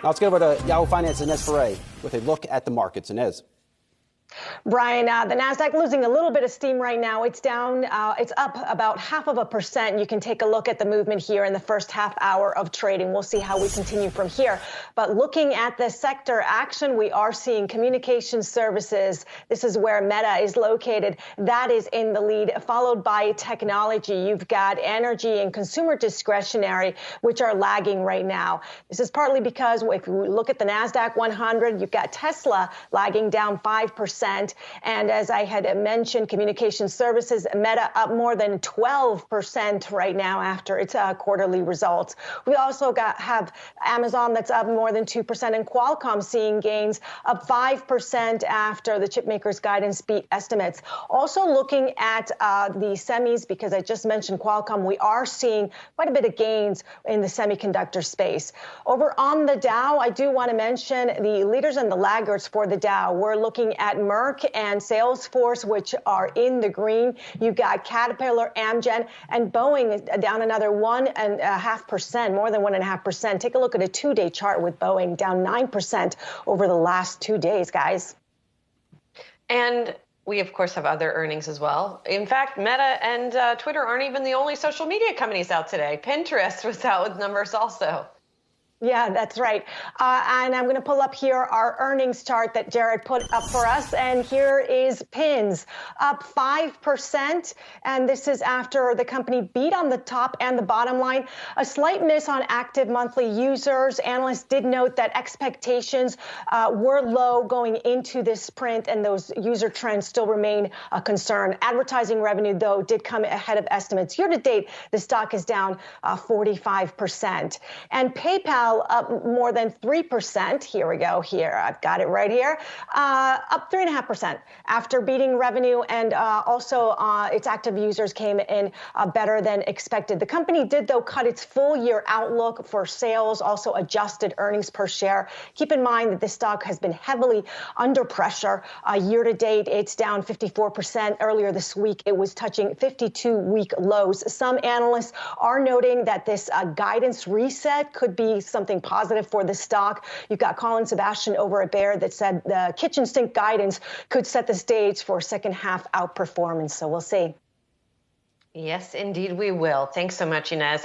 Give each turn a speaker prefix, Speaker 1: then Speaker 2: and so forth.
Speaker 1: Now let's get over to Yahoo Finance Inez Ferre with a look at the markets. Inez.
Speaker 2: Brian, the Nasdaq losing a little bit of steam right now. It's down. It's up about 0.5%. You can take a look at the movement here in the first half hour of trading. We'll see how we continue from here. But looking at the sector action, we are seeing communication services. This is where Meta is located. That is in the lead, followed by technology. You've got energy and consumer discretionary, which are lagging right now. This is partly because if you look at the Nasdaq 100, you've got Tesla lagging down 5%. And as I had mentioned, communication services, Meta up more than 12% right now after its quarterly results. We also have Amazon that's up more than 2%, and Qualcomm seeing gains up 5% after the chipmakers' guidance beat estimates. Also looking at the semis, because I just mentioned Qualcomm, we are seeing quite a bit of gains in the semiconductor space. Over on the Dow, I do want to mention the leaders and the laggards for the Dow. We're looking at Merck and Salesforce, which are in the green. You've got Caterpillar, Amgen, and Boeing down another 1.5%, more than 1.5%. Take a look at a two-day chart with Boeing down 9% over the last 2 days, guys.
Speaker 3: And we, of course, have other earnings as well. In fact, Meta and Twitter aren't even the only social media companies out today. Pinterest was out with numbers also.
Speaker 2: Yeah, that's right. And I'm going to pull up here our earnings chart that Jared put up for us. And here is Pins up 5%. And this is after the company beat on the top and the bottom line. A slight miss on active monthly users. Analysts did note that expectations were low going into this print, and those user trends still remain a concern. Advertising revenue, though, did come ahead of estimates. Year to date, the stock is down 45%. And PayPal up more than 3%. Here we go. Here, I've got it right here. Up 3.5% after beating revenue, and also its active users came in better than expected. The company did, though, cut its full year outlook for sales, also adjusted earnings per share. Keep in mind that this stock has been heavily under pressure. Year to date, it's down 54%. Earlier this week, it was touching 52-week lows. Some analysts are noting that this guidance reset could be something positive for the stock. You've got Colin Sebastian over at Baird that said the kitchen sink guidance could set the stage for second half outperformance. So we'll see.
Speaker 3: Yes, indeed we will. Thanks so much, Inez.